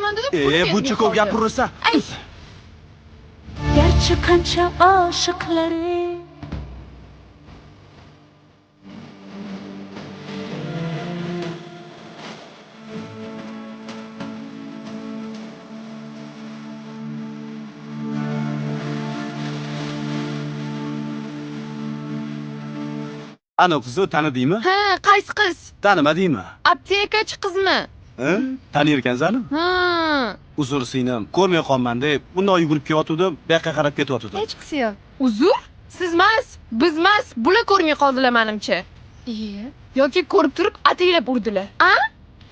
boraman dedim. buncha ko'p gapirasan. Ay. Gerçi qancha oshiqlari Ana qizni tanidingmi? Ha, qaysi qiz? Tanimadingmi? Aptekachi qizmi? Ha? Tanirkansan? Ha. Uzr singlim, ko'rmay qolman deb bundoq yugurib kelayotgandim, bu yoqqa qarab ketyotgandim. Hech qisi yo'q. Uzr? Sizmas, bizmas, bular ko'rmay qoldilar menimcha. Yoki ko'rib turib ataylab urdilar. A?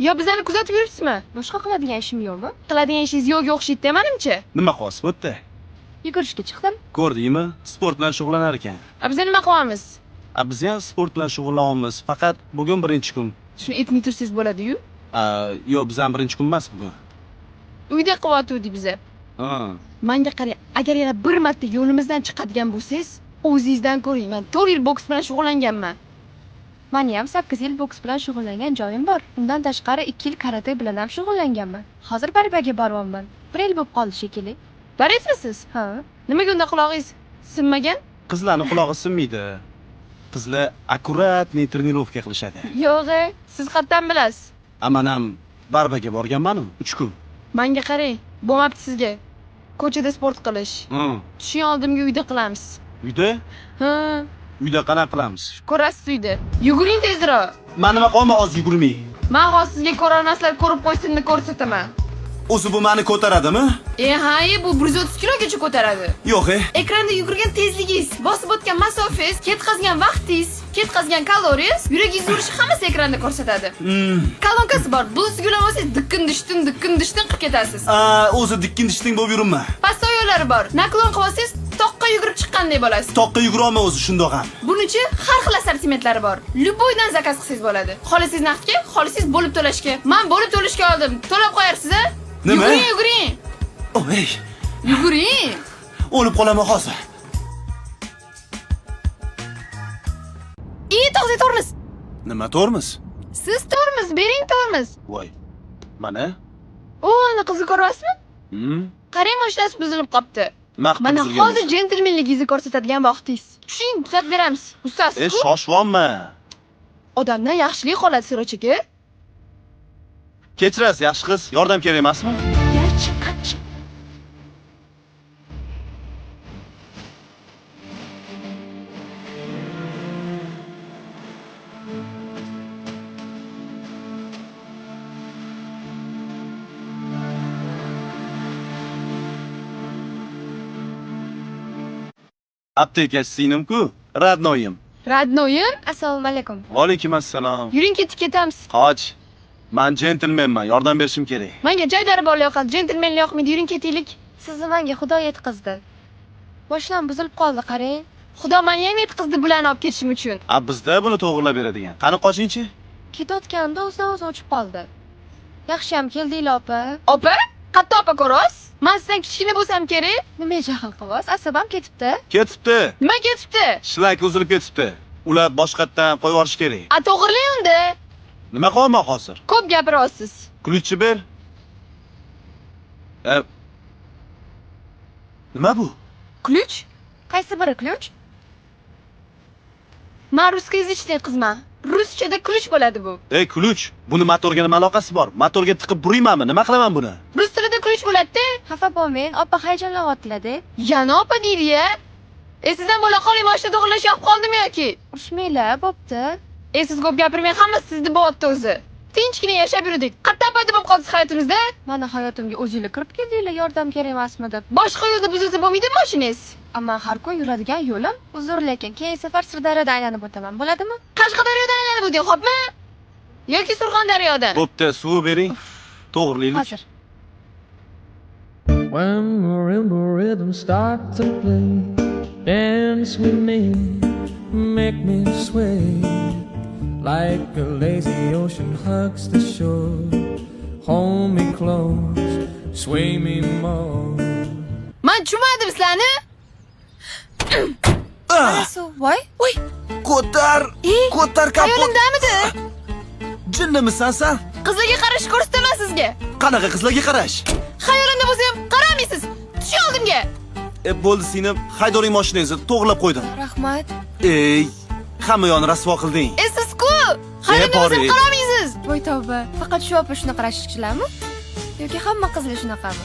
Yo bizani kuzatib yuribsizmi? boshqa qiladigan ishim yo'qmi? Qiladigan ishingiz yo'q o'xshaydi menimcha. Nima qilyapsiz bu yerda? Yugurishga chiqdim. Ko'rdingmi? Sport bilan shug'ullanar ekan. Biz nima qilamiz? Biz ham sport bilan shug'ullanamiz. Faqat bugun birinchi kun. Shuni aytmay tursangiz bo'ladi-yu. Yo'q, biz ham birinchi kun emas bugun. Uyda qilyotgandik biz. Ha. Menga qarang, agar yana bir marta yo'limizdan chiqadigan bo'lsangiz, o'zingizdan ko'ring. Men 4 yil boks bilan shug'ullanganman. Men ham 8 yil boks bilan shug'ullangan joyim bor. Undan tashqari 2 yil karate bilan ham shug'ullanganman. Hozir barbaga boryapman. 1 yil bo'lib qoldi shekilli. Boryapmisiz? Ha. Nimaga unda qulog'ingiz sinmagan? Qizlarning qulog'i sinmaydi. Qizlar akkuratniy trenirovka qilishadi. Yo'q, siz qayerdan bilasiz? Men ham barbaga borganman-ku 3 kun. Menga qarang, bo'lmabdi sizga. Ko'chada sport qilish. Tushing oldimga uyda qilamiz. Uyda? Ha, Uyda qanaqa qilamiz? ko'rasiz uyda. Yuguring tezroq. Men nima qilma hozir yugurmay. Men hozir sizga ko'rolmaslar ko'rib qo'ysinni ko'rsataman. O'zi bu meni ko'taradimi? Ha, bu 130 kilogacha ko'taradi. Yo'q, Ekranda yugurgan tezligingiz, bosib o'tgan masofangiz, ketkazgan vaqtingiz, ketkazgan kaloriyangiz, yuragingiz urishi hammasi ekranda ko'rsatadi. Kolonkasi bor. Bu sigirlar olsangiz diqqin dishtin qilib ketasiz. O'zi dikkin-dishting bo'lib yuribman. Pastda yo'llari bor. Naklon qilsangiz toqqa yugurib chiqqanday bo'lasiz. Toqqa yugurolma o'zi shundoq ham. Buning har xil assortimentlari bor. Luboydan zakaz qilsangiz bo'ladi. Xohlasangiz naqdga, xohlasangiz bo'lib to'lashga. Men bo'lib to'lashga oldim. To'lab qo'yarsiz-a? Nima? Yuguring. Ey, Yuguring. o'lib qolaman hozir. To'xtang, tormiz. Nima tormiz? Siz tormiz, bering tormiz. Voy. Mana? Ana qizni ko'ryapsizmi? Qarang, mashinasi buzilib qopti. Mana hozir jentelmenligingizni ko'rsatadigan vaqtingiz. Tushing, tuzatib beramiz. Ustoz. Shoshvolma. Odamdan yaxshilik qoladi, Sirochaka. Kechirasiz, yaxshi qiz. Yordam kerak emasmi? Gerçi qancha Aptekachi singlim-ku, Radnoyim. Radnoyim? Assalomu alaykum. Va alaykum assalom. Yuring, ketamiz. Qoch. Men jentelmenman, yordam berishim kerak. Menga joydari bor yoqadi, jentelmenlik yoqmaydi. Yuring, ketaylik. Sizni menga Xudo yetkazdi. Boshlam buzilib qoldi, qarang. Xudo menga ham yetkazdi bularni olib ketishim uchun. Bizda buni to'g'rilab beradigan. Qani qochingchi? Ketayotganda o'zidan-o'zi ochib qoldi. Yaxshiyam keldinglar, opa. Opa? Qatta opa ko'rasiz? Men sizdan kichkina bo'lsam kerak. Nima jahl qilyapsiz? Asabam ketibdi. Ketibdi. Nima ketibdi? Shlak uzilib ketibdi. Ular boshqatdan qo'yib yuborish kerak. To'g'rilang unda. Nima qilaman hozir? Ko'p gapiryapsiz. Ключи ber. Nima bu? Ключ? Qaysi biri ключ? Men ruscha язычный qizman. Ruschada ключ bo'ladi bu. Ключ. Buni motorga nima aloqasi bor? Motorga tiqib buraymanmi? Nima qilaman buni? Rus tilida ключ bo'ladi-da. Xafa bo'lmang, opa hayajonlanyaptilar-da. Yana opa deydi-ya. Sizdan bo'la qoling, mashina to'g'irlash yo'q qoldimi yoki? Ushmanglar, bo'pti. Siz ko'p gapirmang, hammasi sizni bo'yapti o'zi. Tinchgina yashab yurdik. Qayerdan paydo bo'lib qoldingiz hayotimizda? Meni hayotimga o'zinglar kirib keldinglar, yordam kerak emasmi deb. Boshqa yo'lda buzilsa bo'lmaydi mashinangiz. Ammo har kun yuradigan yo'lim uzr, lekin keyingi safar Sirdaryoda aylanib o'taman, bo'ladimi? Qashqadaryodan aylanib o'ting, xo'pmi? Yoki Surxondaryodan. Bo'pti, suv bering. To'g'rilaylik. Hozir. When marimba rhythms start to play, dance with me, make me sway, like a lazy ocean hugs the shore. Hold me close, sway me more. Men tushunmadim sizlarni. Voy, Ko'tar kapot. Hayolimdamidi? Jinnimisan sen? Qizlarga qarash ko'rsataman sizga. Qanaqa qizlarga qarash? Xayolimda bo'lsa ham qaramaysiz. Tush oldimga. Bo'ldi singlim, haydoring mashinangizni to'g'rilab qo'ydim. Rahmat. Ey, hamma yoqni rasvo qilding. Siz-ku. Xayolimda bo'lsa ham Pori. qaramaysiz. Voy tavba. Faqat shu opa shunaqa rashkchilarmi? Yoki hamma qizlar shunaqami?